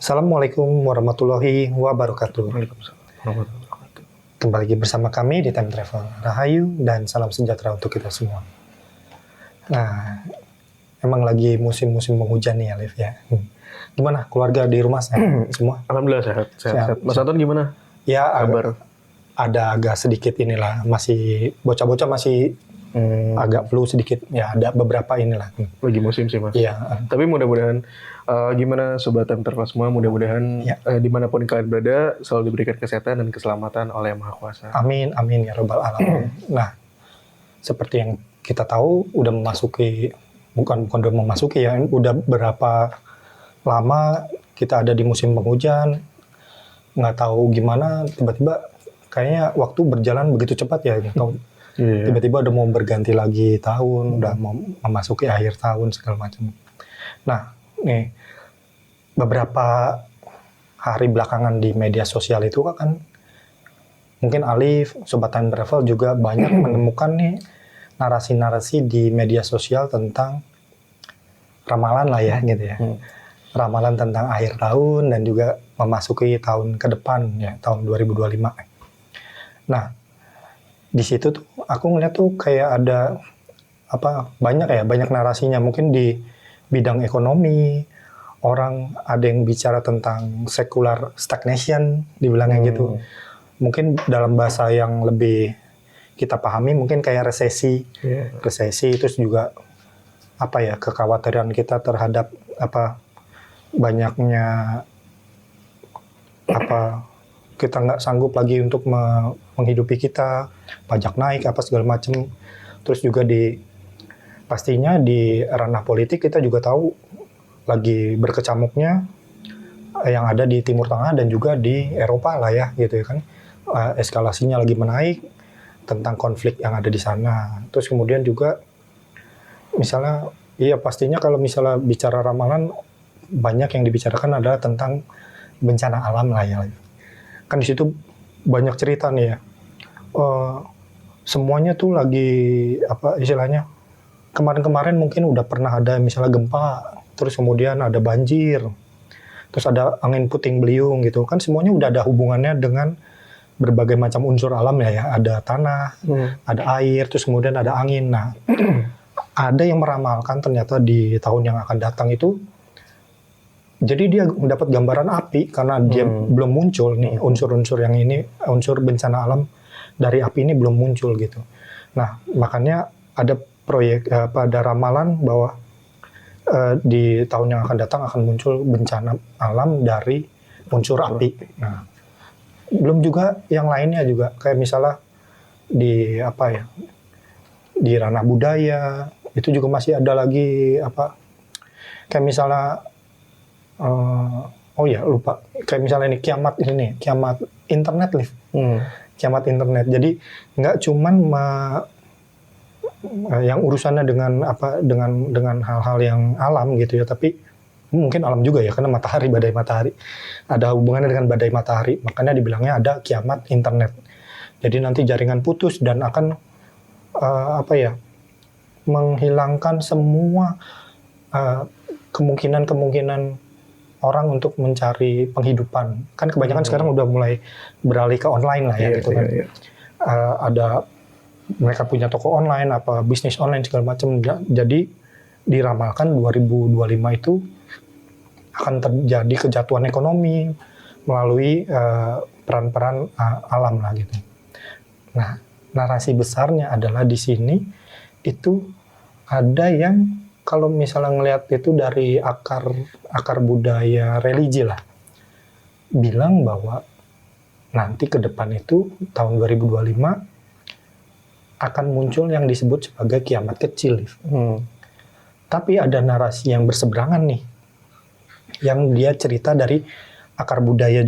Assalamualaikum warahmatullahi wabarakatuh. Waalaikumsalam warahmatullahi wabarakatuh. Kembali lagi bersama kami di Time Travel. Rahayu dan salam sejahtera untuk kita semua. Nah, emang lagi musim-musim penghujan nih Alif ya. Gimana keluarga di rumah sehat semua? Alhamdulillah sehat. Mas Anton gimana? Ya, Kabar? ada agak sedikit inilah, masih bocah-bocah masih agak flu sedikit. Ya, ada beberapa inilah. Lagi musim sih Mas. Iya. Tapi mudah-mudahan gimana Sobat Time Travel semua, mudah-mudahan Ya. Dimanapun kalian berada selalu diberikan kesehatan dan keselamatan oleh Yang Maha Kuasa. Amin, amin ya Rabbal Alamin. Nah, seperti yang kita tahu udah memasuki, bukan udah memasuki ya, udah berapa lama kita ada di musim penghujan, nggak tahu gimana, tiba-tiba kayaknya waktu berjalan begitu cepat ya, tiba-tiba udah mau berganti lagi tahun, udah mau memasuki akhir tahun segala macam. Nah, nih beberapa hari belakangan di media sosial itu kan mungkin Alif, Sobat Time Travel juga banyak menemukan nih narasi-narasi di media sosial tentang ramalan lah ya gitu ya. Ramalan tentang akhir tahun dan juga memasuki tahun ke depan ya, tahun 2025. Nah, di situ tuh aku ngeliat tuh kayak ada banyak narasinya, mungkin di bidang ekonomi, orang ada yang bicara tentang secular stagnation, dibilangnya gitu. Mungkin dalam bahasa yang lebih kita pahami mungkin kayak resesi, terus juga kekhawatiran kita terhadap banyaknya kita nggak sanggup lagi untuk menghidupi kita, pajak naik segala macam. Terus juga pastinya di ranah politik kita juga tahu lagi berkecamuknya yang ada di Timur Tengah dan juga di Eropa lah ya gitu ya kan. Eskalasinya lagi menaik tentang konflik yang ada di sana. Terus kemudian juga misalnya pastinya kalau misalnya bicara ramalan banyak yang dibicarakan adalah tentang bencana alam lah ya. Kan di situ banyak cerita nih ya. Semuanya tuh lagi istilahnya kemarin-kemarin mungkin udah pernah ada misalnya gempa, terus kemudian ada banjir, terus ada angin puting beliung gitu. Kan semuanya udah ada hubungannya dengan berbagai macam unsur alam ya. Ada tanah, ada air, terus kemudian ada angin. Nah, ada yang meramalkan ternyata di tahun yang akan datang itu, jadi dia mendapat gambaran api karena dia belum muncul nih unsur-unsur yang ini, unsur bencana alam dari api ini belum muncul gitu. Nah, makanya ada pada ramalan bahwa di tahun yang akan datang akan muncul bencana alam dari unsur api. Nah, belum juga yang lainnya juga kayak misalnya di di ranah budaya itu juga masih ada lagi kayak misalnya lupa kayak misalnya ini kiamat internet nih. Kiamat internet. Jadi nggak cuman yang urusannya dengan hal-hal yang alam gitu ya, tapi mungkin alam juga ya karena badai matahari ada hubungannya dengan badai matahari, makanya dibilangnya ada kiamat internet. Jadi nanti jaringan putus dan akan menghilangkan semua kemungkinan orang untuk mencari penghidupan. Kan kebanyakan sekarang udah mulai beralih ke online lah ya gitu kan. Ada mereka punya toko online, bisnis online segala macam. Jadi diramalkan 2025 itu akan terjadi kejatuhan ekonomi melalui peran-peran alam lah gitu. Nah, narasi besarnya adalah di sini itu ada yang kalau misalnya ngelihat itu dari akar budaya religi lah, bilang bahwa nanti ke depan itu tahun 2025 akan muncul yang disebut sebagai kiamat kecil. Tapi ada narasi yang berseberangan nih, yang dia cerita dari akar budaya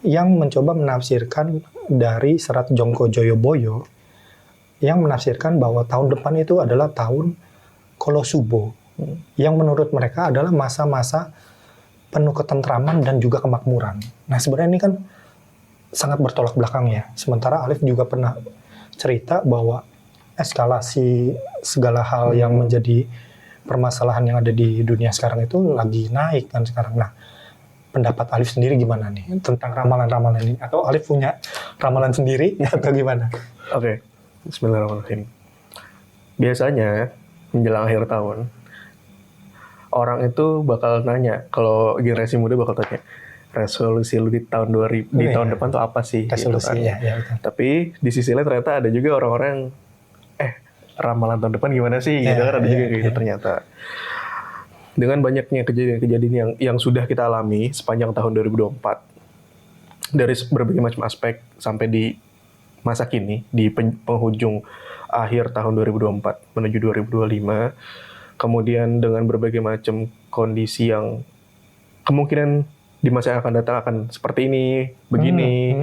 yang mencoba menafsirkan dari Serat Jongko Joyoboyo yang menafsirkan bahwa tahun depan itu adalah tahun Kolosubo, yang menurut mereka adalah masa-masa penuh ketentraman dan juga kemakmuran. Nah, sebenarnya ini kan sangat bertolak belakang ya. Sementara Alif juga pernah cerita bahwa eskalasi segala hal yang menjadi permasalahan yang ada di dunia sekarang itu lagi naik kan sekarang. Nah, pendapat Alif sendiri gimana nih tentang ramalan-ramalan ini? Atau Alif punya ramalan sendiri atau gimana? Oke. Bismillahirrahmanirrahim. Biasanya menjelang akhir tahun, orang itu bakal nanya, kalau generasi muda bakal tanya, resolusi lu di tahun 2000, di tahun depan tuh apa sih? Resolusi, gitu kan. ya betul. Tapi di sisi lain ternyata ada juga orang-orang, ramalan tahun depan gimana sih? Gitu kan, ada juga kayak gitu ternyata. Dengan banyaknya kejadian-kejadian yang sudah kita alami sepanjang tahun 2024, dari berbagai macam aspek sampai di masa kini, di penghujung akhir tahun 2024 menuju 2025, kemudian dengan berbagai macam kondisi yang kemungkinan di masa yang akan datang akan seperti ini, begini,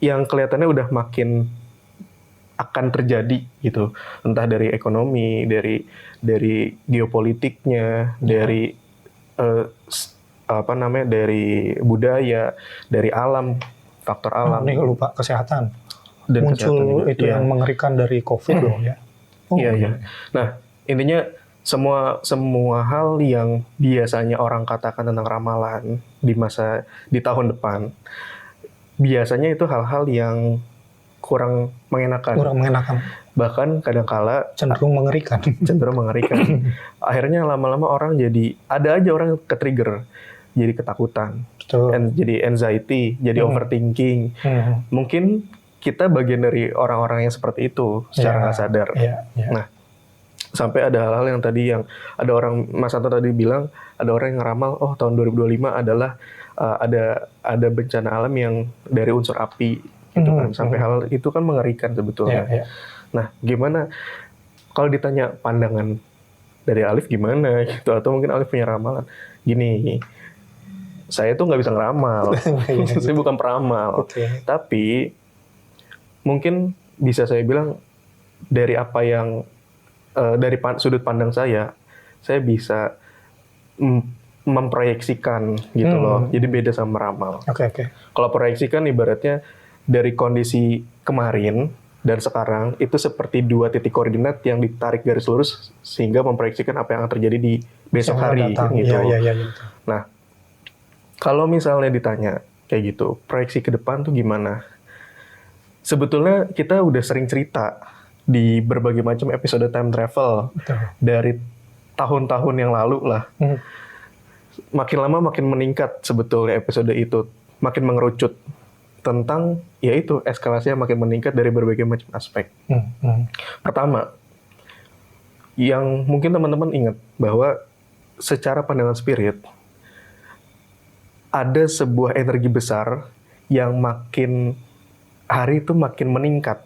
yang kelihatannya udah makin akan terjadi gitu, entah dari ekonomi, dari geopolitiknya, dari dari budaya, dari alam, faktor alam. Nih lupa kesehatan. Dan muncul itu ya. yang mengerikan dari COVID loh ya. Iya. Nah, intinya semua hal yang biasanya orang katakan tentang ramalan di tahun depan, biasanya itu hal-hal yang kurang mengenakan. Bahkan kadangkala cenderung mengerikan. Akhirnya lama-lama orang ada aja orang ke-trigger, jadi ketakutan, jadi anxiety, jadi overthinking. Mungkin kita bagian dari orang-orang yang seperti itu secara nggak sadar. Nah, sampai ada hal-hal yang tadi yang ada orang, Mas Anto tadi bilang, ada orang yang ngeramal, tahun 2025 adalah ada bencana alam yang dari unsur api, gitu kan. Sampai hal itu kan mengerikan sebetulnya. Nah, gimana kalau ditanya pandangan dari Alif gimana gitu, atau mungkin Alif punya ramalan? Gini, saya tuh nggak bisa ngeramal, saya bukan peramal, tapi mungkin bisa saya bilang dari apa yang dari sudut pandang saya bisa memproyeksikan gitu loh. Jadi beda sama meramal. Kalau proyeksikan ibaratnya dari kondisi kemarin dan sekarang itu seperti dua titik koordinat yang ditarik garis lurus sehingga memproyeksikan apa yang akan terjadi di besok hari gitu. Nah, kalau misalnya ditanya kayak gitu, proyeksi ke depan tuh gimana? Sebetulnya kita udah sering cerita di berbagai macam episode time travel dari tahun-tahun yang lalu lah. Makin lama makin meningkat sebetulnya episode itu, makin mengerucut tentang yaitu eskalasinya makin meningkat dari berbagai macam aspek. Pertama, yang mungkin teman-teman ingat bahwa secara pandangan spirit ada sebuah energi besar yang makin hari itu makin meningkat.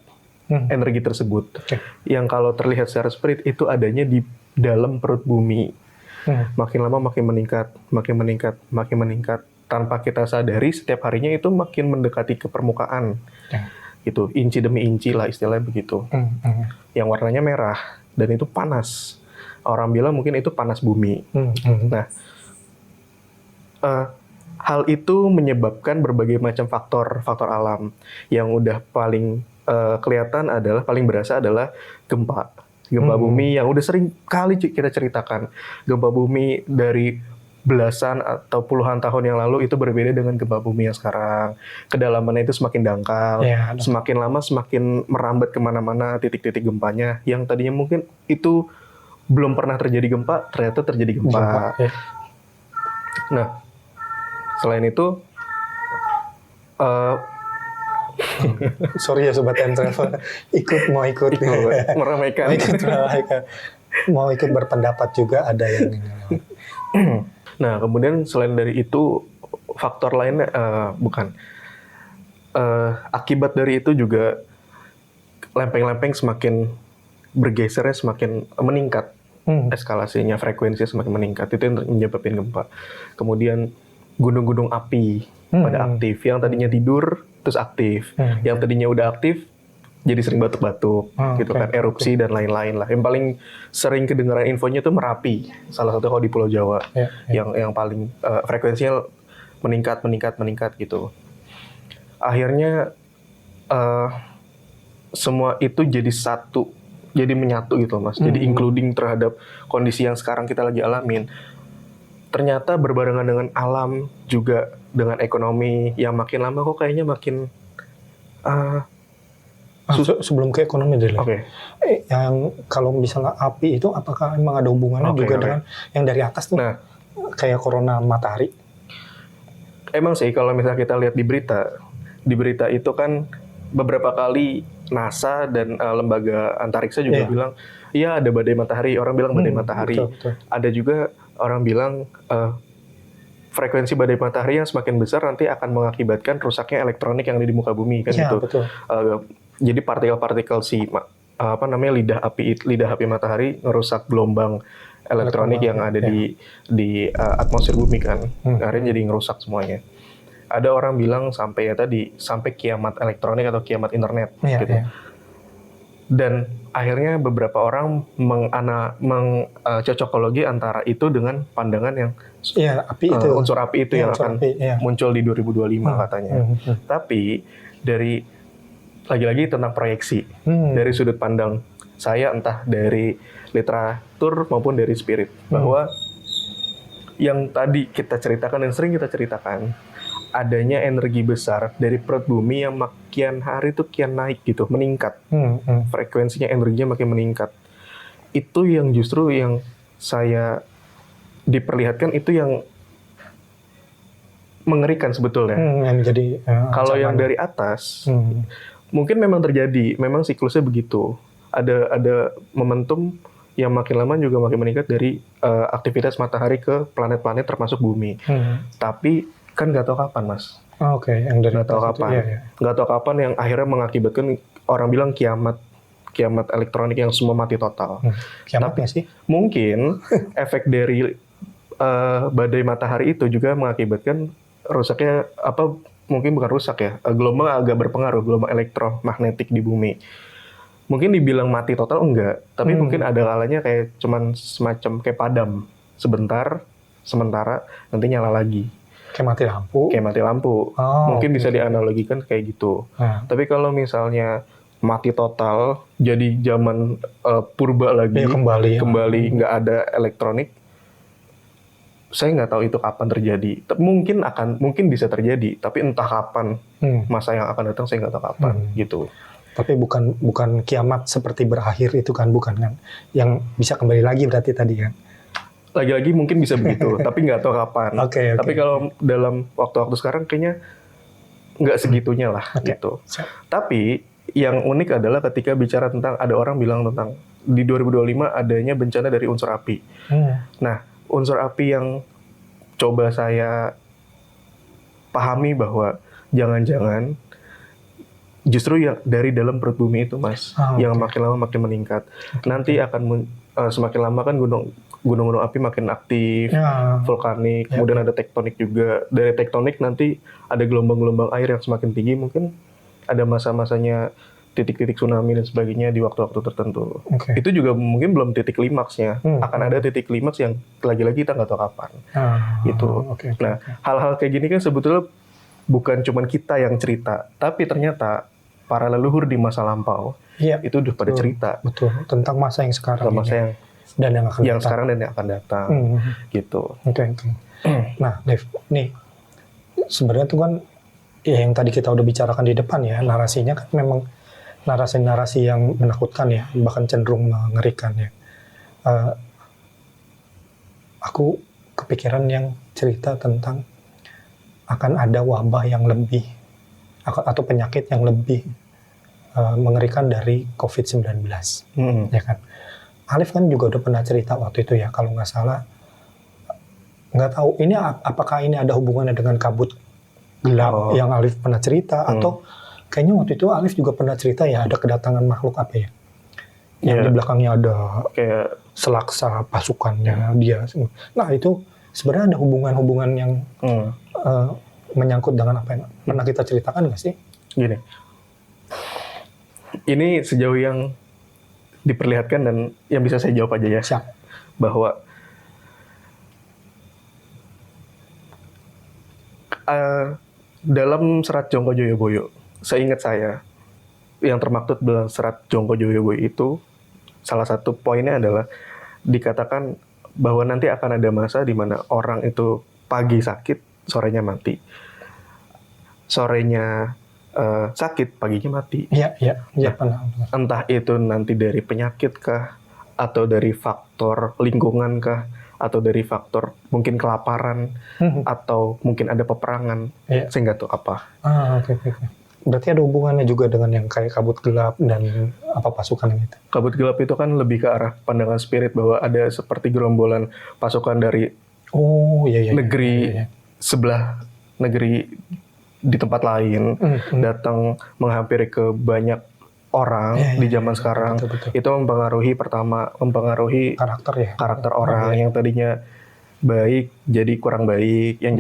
Energi tersebut yang kalau terlihat secara spirit itu adanya di dalam perut bumi. Makin lama makin meningkat tanpa kita sadari setiap harinya itu makin mendekati ke permukaan. Gitu, inci demi inci lah istilahnya begitu. Yang warnanya merah dan itu panas. Orang bilang mungkin itu panas bumi. Nah, hal itu menyebabkan berbagai macam faktor alam yang udah paling kelihatan paling berasa adalah gempa bumi yang udah sering kali kita ceritakan. Gempa bumi dari belasan atau puluhan tahun yang lalu itu berbeda dengan gempa bumi yang sekarang. Kedalamannya itu semakin dangkal, semakin lama semakin merambat kemana-mana titik-titik gempanya. Yang tadinya mungkin itu belum pernah terjadi gempa, ternyata terjadi gempa. Nah, selain itu, sorry ya Sobat Time Travel, mau ikut meramaikan. Mau ikut berpendapat juga ada yang ini. Nah, kemudian selain dari itu, faktor lainnya akibat dari itu juga lempeng-lempeng semakin bergesernya semakin meningkat. Eskalasinya, frekuensinya semakin meningkat. Itu yang menyebabkan gempa. Kemudian gunung-gunung api pada aktif. Yang tadinya tidur, terus aktif. Yang tadinya udah aktif, jadi sering batuk-batuk, gitu kan, erupsi dan lain-lain lah. Yang paling sering kedengaran infonya itu Merapi, salah satu kalau di Pulau Jawa, yang paling frekuensinya meningkat gitu. Akhirnya semua itu jadi satu jadi menyatu gitu Mas. Jadi including terhadap kondisi yang sekarang kita lagi alamin. Ternyata berbarengan dengan alam juga dengan ekonomi yang makin lama kok kayaknya makin sebelum ke ekonomi deh. Oke. Yang kalau misalnya api itu apakah emang ada hubungannya juga dengan yang dari atas tuh? Nah, kayak corona matahari. Emang sih kalau misalnya kita lihat di berita itu kan beberapa kali NASA dan lembaga antariksa juga bilang, iya ada badai matahari. Orang bilang badai matahari. Betul. Ada juga orang bilang frekuensi badai matahari yang semakin besar nanti akan mengakibatkan rusaknya elektronik yang ada di muka bumi kan gitu. Betul. Jadi partikel-partikel lidah api matahari ngerusak gelombang elektronik yang ada di atmosfer bumi kan. Akhirnya jadi ngerusak semuanya. Ada orang bilang sampai kiamat elektronik atau kiamat internet gitu. Dan akhirnya beberapa orang cocokologi antara itu dengan pandangan yang api itu, unsur api itu yang akan muncul di 2025 katanya. Tapi dari lagi-lagi tentang proyeksi dari sudut pandang saya, entah dari literatur maupun dari spirit, bahwa yang tadi kita ceritakan dan sering kita ceritakan, adanya energi besar dari perut bumi yang makin hari itu kian naik gitu, meningkat. Frekuensinya, energinya makin meningkat. Itu yang justru yang saya diperlihatkan, itu yang mengerikan sebetulnya. Kalau yang dari atas, mungkin memang terjadi, memang siklusnya begitu. Ada momentum yang makin lama juga makin meningkat dari aktivitas matahari ke planet-planet termasuk bumi. Tapi kan nggak tahu kapan, Mas. Yang dari nggak tahu kapan. Nggak tahu kapan yang akhirnya mengakibatkan orang bilang kiamat elektronik yang semua mati total. Kiamatnya sih? Mungkin efek dari badai matahari itu juga mengakibatkan rusaknya mungkin bukan rusak ya. Gelombang agak berpengaruh, gelombang elektromagnetik di bumi. Mungkin dibilang mati total enggak, tapi mungkin ada kalanya kayak cuman semacam kayak padam sebentar, sementara nanti nyala lagi. Kayak mati lampu. Mungkin bisa dianalogikan kayak gitu. Tapi kalau misalnya mati total, jadi zaman purba lagi, kembali nggak ada elektronik, saya nggak tahu itu kapan terjadi. Mungkin bisa terjadi, tapi entah kapan masa yang akan datang saya nggak tahu kapan gitu. Tapi bukan kiamat seperti berakhir itu kan, bukan kan? Yang bisa kembali lagi berarti tadi kan? Lagi-lagi mungkin bisa begitu, tapi nggak tahu kapan. Tapi kalau dalam waktu-waktu sekarang kayaknya nggak segitunya lah gitu. Tapi yang unik adalah ketika bicara tentang, ada orang bilang tentang di 2025 adanya bencana dari unsur api. Nah, unsur api yang coba saya pahami bahwa jangan-jangan justru yang dari dalam perut bumi itu, Mas, yang makin lama makin meningkat. Nanti akan semakin lama kan gunung-gunung api makin aktif, vulkanik, kemudian ada tektonik juga. Dari tektonik nanti ada gelombang-gelombang air yang semakin tinggi, mungkin ada masa-masanya titik-titik tsunami dan sebagainya di waktu-waktu tertentu. Itu juga mungkin belum titik klimaksnya. Akan ada titik klimaks yang lagi-lagi kita nggak tahu kapan. Gitu. Nah, hal-hal kayak gini kan sebetulnya bukan cuma kita yang cerita, tapi ternyata para leluhur di masa lampau itu udah pada cerita. Betul. Tentang masa yang sekarang. Dan yang sekarang dan yang akan datang. Gitu. Nah, Dev, nih sebenarnya tuh kan yang tadi kita udah bicarakan di depan ya, narasinya kan memang narasi-narasi yang menakutkan ya, bahkan cenderung mengerikan ya. Aku kepikiran yang cerita tentang akan ada wabah yang lebih atau penyakit yang lebih mengerikan dari COVID-19, ya kan? Alif kan juga udah pernah cerita waktu itu ya, kalau nggak salah, nggak tahu ini apakah ini ada hubungannya dengan kabut gelap yang Alif pernah cerita, atau kayaknya waktu itu Alif juga pernah cerita ya, ada kedatangan makhluk apa ya, yang di belakangnya ada kayak selaksa pasukannya dia. Nah itu sebenarnya ada hubungan-hubungan yang menyangkut dengan apa yang pernah kita ceritakan nggak sih? Gini, ini sejauh yang diperlihatkan dan yang bisa saya jawab aja ya. Siap. Bahwa dalam serat Jongko Joyoboyo, seingat saya, yang termaktub dalam serat Jongko Joyoboyo itu salah satu poinnya adalah dikatakan bahwa nanti akan ada masa di mana orang itu pagi sakit, sorenya mati. Sorenya sakit, paginya mati. Iya, pernah. Entah itu nanti dari penyakit kah, atau dari faktor lingkungan kah, atau dari faktor mungkin kelaparan, atau mungkin ada peperangan. Saya nggak tahu apa. Oke. Berarti ada hubungannya juga dengan yang kayak kabut gelap dan pasukan yang itu. Kabut gelap itu kan lebih ke arah pandangan spirit bahwa ada seperti gerombolan pasukan dari negeri sebelah negeri di tempat lain datang menghampiri ke banyak orang di zaman sekarang. Betul. Itu mempengaruhi karakter orang yang tadinya baik jadi kurang baik, yang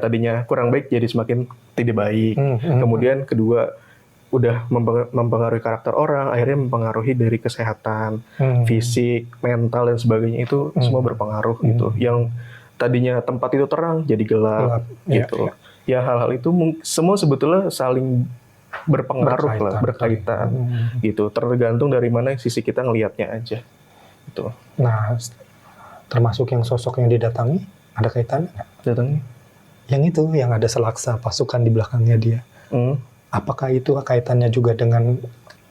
tadinya kurang baik jadi semakin tidak baik. Kemudian kedua udah mempengaruhi karakter orang, akhirnya mempengaruhi dari kesehatan fisik, mental dan sebagainya, itu semua berpengaruh gitu. Yang tadinya tempat itu terang jadi gelap gitu. Ya hal-hal itu semua sebetulnya saling berkaitan gitu. Tergantung dari mana sisi kita ngelihatnya aja gitu. Nah, termasuk yang sosok yang didatangi ada kaitannya nggak? Datangi? Yang itu yang ada selaksa pasukan di belakangnya dia. Apakah itu kaitannya juga dengan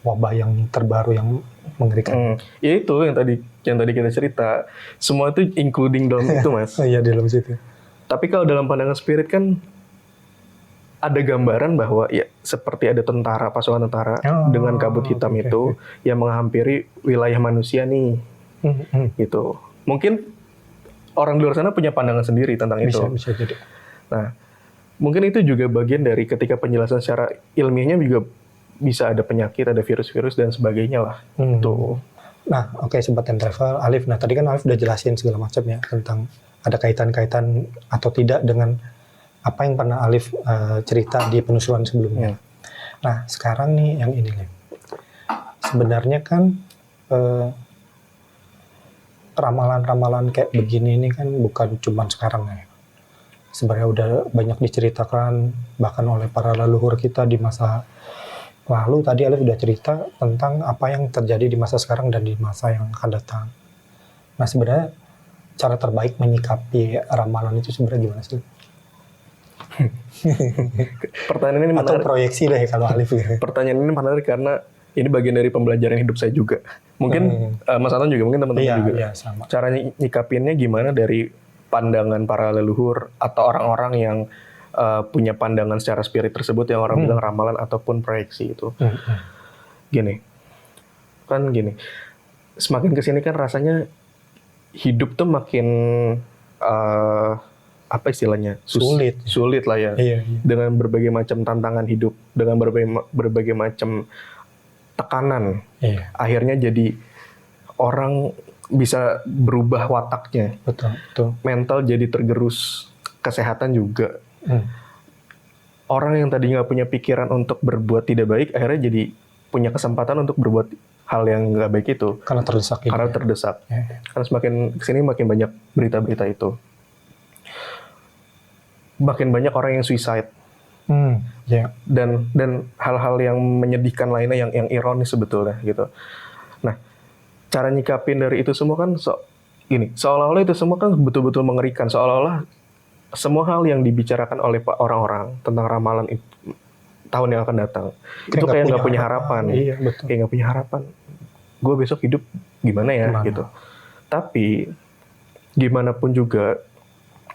wabah yang terbaru yang mengerikan? Ya itu yang tadi kita cerita. Semua itu including dalam itu, Mas. Iya, di dalam situ. Tapi kalau dalam pandangan spirit kan ada gambaran bahwa ya seperti ada pasukan tentara dengan kabut hitam itu yang menghampiri wilayah manusia nih. Gitu. Mungkin orang di luar sana punya pandangan sendiri tentang itu. Bisa jadi. Nah, mungkin itu juga bagian dari ketika penjelasan secara ilmiahnya juga bisa ada penyakit, ada virus-virus dan sebagainya lah. Tuh. Nah, oke, sobat time travel, Alif. Nah, tadi kan Alif udah jelasin segala macam ya tentang ada kaitan-kaitan atau tidak dengan apa yang pernah Alif cerita di penelusuran sebelumnya. Nah, sekarang nih yang ini nih. Sebenarnya kan ramalan-ramalan kayak begini ini kan bukan cuma sekarang ya. Sebenarnya udah banyak diceritakan bahkan oleh para leluhur kita di masa lalu. Tadi Alif udah cerita tentang apa yang terjadi di masa sekarang dan di masa yang akan datang. Nah, sebenarnya cara terbaik menyikapi ramalan itu sebenarnya gimana sih? Pertanyaan ini menarik. Atau proyeksi deh kalau Alif. Pertanyaan ini menarik karena ini bagian dari pembelajaran hidup saya juga. Mungkin Mas Anton juga, mungkin teman-teman juga. Iya, sama. Cara nyikapinnya gimana dari pandangan para leluhur atau orang-orang yang punya pandangan secara spirit tersebut yang orang bilang ramalan ataupun proyeksi itu. Gini. Semakin kesini kan rasanya hidup tuh makin apa istilahnya? Sulit lah ya. Iya. Dengan berbagai macam tantangan hidup, dengan berbagai macam tekanan. Akhirnya jadi orang bisa berubah wataknya. Betul. Mental jadi tergerus, kesehatan juga. Orang yang tadi nggak punya pikiran untuk berbuat tidak baik, akhirnya jadi punya kesempatan untuk berbuat hal yang nggak baik itu. Karena terdesak. Karena semakin kesini makin banyak berita-berita itu. Makin banyak orang yang suicide. Dan hal-hal yang menyedihkan lainnya yang ironis sebetulnya gitu. Nah, cara nyikapin dari itu semua kan seolah-olah itu semua kan betul-betul mengerikan, seolah-olah semua hal yang dibicarakan oleh orang-orang tentang ramalan tahun yang akan datang itu kayak nggak punya harapan. Iya, betul. Kayak nggak punya harapan. Gue besok hidup gimana ya gitu. Tapi gimana pun juga,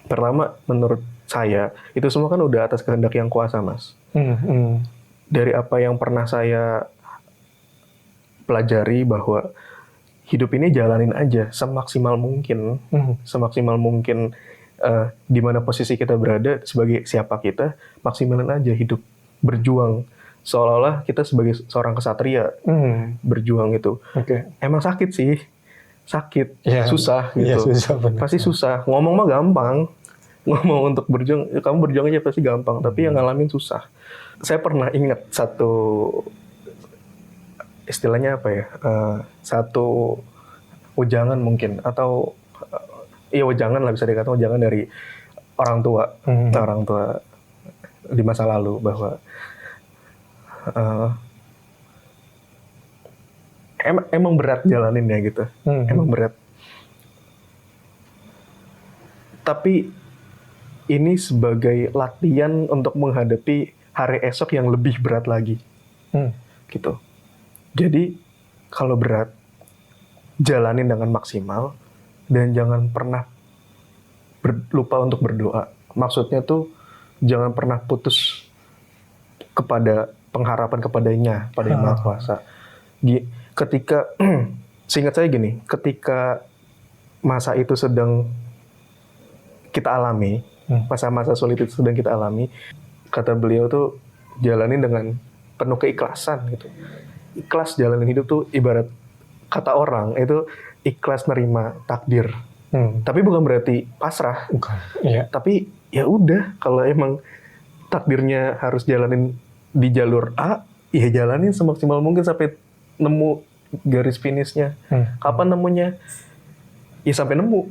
pertama menurut saya itu semua kan udah atas kehendak yang kuasa, Mas. Dari apa yang pernah saya pelajari bahwa hidup ini jalanin aja semaksimal mungkin, di mana posisi kita berada sebagai siapa kita, maksimalin aja hidup, berjuang seolah-olah kita sebagai seorang kesatria berjuang itu. Emang sakit sih, susah gitu. Pasti susah. Ngomong mah gampang. Ngomong untuk berjuang, kamu berjuang aja pasti gampang, tapi yang ngalamin susah. Saya pernah ingat satu istilahnya apa ya, satu ujangan mungkin, atau ujangan lah bisa dikatakan, ujangan dari orang tua di masa lalu bahwa emang berat jalaninnya gitu. Emang berat. Tapi ini sebagai latihan untuk menghadapi hari esok yang lebih berat lagi. Gitu. Jadi kalau berat, jalanin dengan maksimal dan jangan pernah lupa untuk berdoa. Maksudnya tuh jangan pernah putus kepada pengharapan kepadanya, pada Yang Maha Kuasa. Ketika seingat saya gini, ketika masa itu sedang kita alami, masa-masa sulit itu sedang kita alami, kata beliau tuh jalanin dengan penuh keikhlasan gitu. Ikhlas jalanin hidup tuh ibarat kata orang itu ikhlas nerima takdir. Tapi bukan berarti pasrah. Bukan. Iya. Tapi ya udah, kalau emang takdirnya harus jalanin di jalur A, ya jalanin semaksimal mungkin sampai nemu garis finishnya. Kapan nemunya? Ya sampai nemu.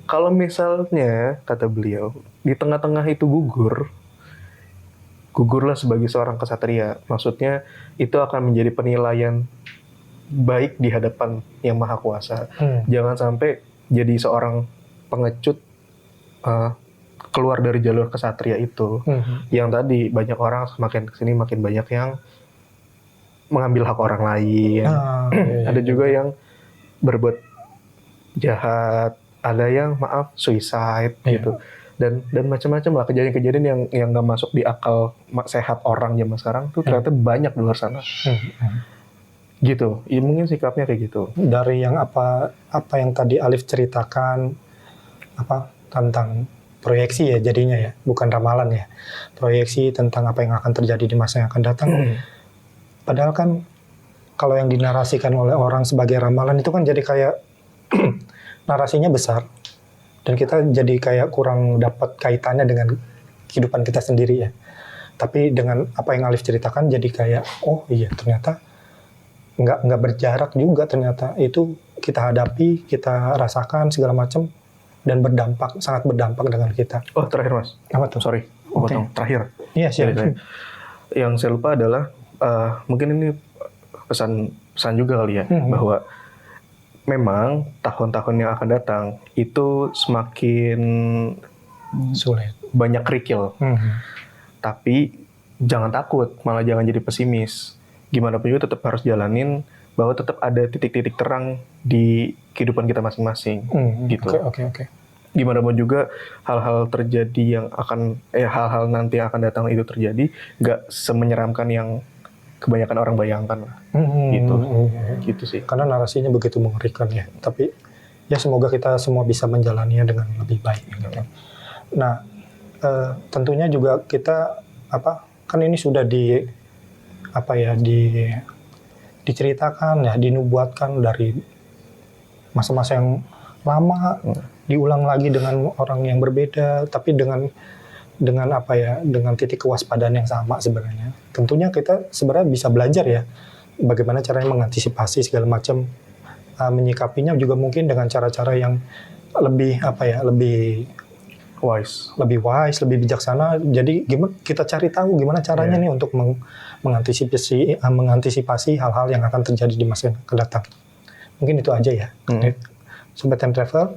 Kalau misalnya, kata beliau, di tengah-tengah itu gugurlah sebagai seorang kesatria. Maksudnya itu akan menjadi penilaian baik di hadapan Yang Maha Kuasa. Jangan sampai jadi seorang pengecut keluar dari jalur kesatria itu. Yang tadi banyak orang semakin kesini makin banyak yang mengambil hak orang lain. Ada juga yang berbuat jahat, ada yang suicide gitu. Dan macam-macam lah kejadian-kejadian yang nggak masuk di akal sehat orang zaman sekarang tuh ternyata banyak di luar sana. Gitu, ya, mungkin sikapnya kayak gitu. Dari yang apa yang tadi Alif ceritakan tentang proyeksi ya jadinya ya, bukan ramalan ya. Proyeksi tentang apa yang akan terjadi di masa yang akan datang. Padahal kan kalau yang dinarasikan oleh orang sebagai ramalan itu kan jadi kayak narasinya besar dan kita jadi kayak kurang dapat kaitannya dengan kehidupan kita sendiri ya. Tapi dengan apa yang Alif ceritakan jadi kayak oh iya ternyata nggak berjarak juga, ternyata itu kita hadapi, kita rasakan segala macam dan sangat berdampak dengan kita. Oh terakhir Mas, apa tuh? Sorry, terakhir. Iya siap. Yang saya lupa adalah mungkin ini pesan juga kali ya, bahwa memang tahun-tahun yang akan datang itu semakin sulit, banyak kerikil. Tapi jangan takut, malah jangan jadi pesimis. Gimana pun juga tetap harus jalanin, bahwa tetap ada titik-titik terang di kehidupan kita masing-masing. Gitu. Oke. Gimana pun juga hal-hal terjadi yang akan hal-hal nanti yang akan datang itu terjadi, nggak semenyeramkan yang kebanyakan orang bayangkan lah. Gitu sih. Karena narasinya begitu mengerikan ya. Tapi ya semoga kita semua bisa menjalaninya dengan lebih baik. Gitu. Nah, tentunya juga kita kan ini sudah diceritakan ya, dinubuatkan dari masa-masa yang lama, diulang lagi dengan orang yang berbeda, tapi dengan dengan titik kewaspadaan yang sama sebenarnya. Tentunya kita sebenarnya bisa belajar ya, bagaimana caranya mengantisipasi segala macam, menyikapinya juga mungkin dengan cara-cara yang lebih wise, lebih bijaksana. Jadi gimana kita cari tahu gimana caranya nih untuk mengantisipasi hal-hal yang akan terjadi di masa yang akan datang. Mungkin itu aja ya. Sobat Time Travel,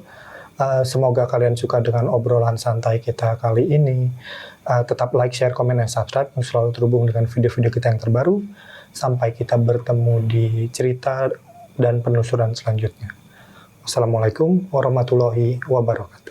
semoga kalian suka dengan obrolan santai kita kali ini. Tetap like, share, komen, dan subscribe untuk selalu terhubung dengan video-video kita yang terbaru. Sampai kita bertemu di cerita dan penelusuran selanjutnya. Wassalamualaikum warahmatullahi wabarakatuh.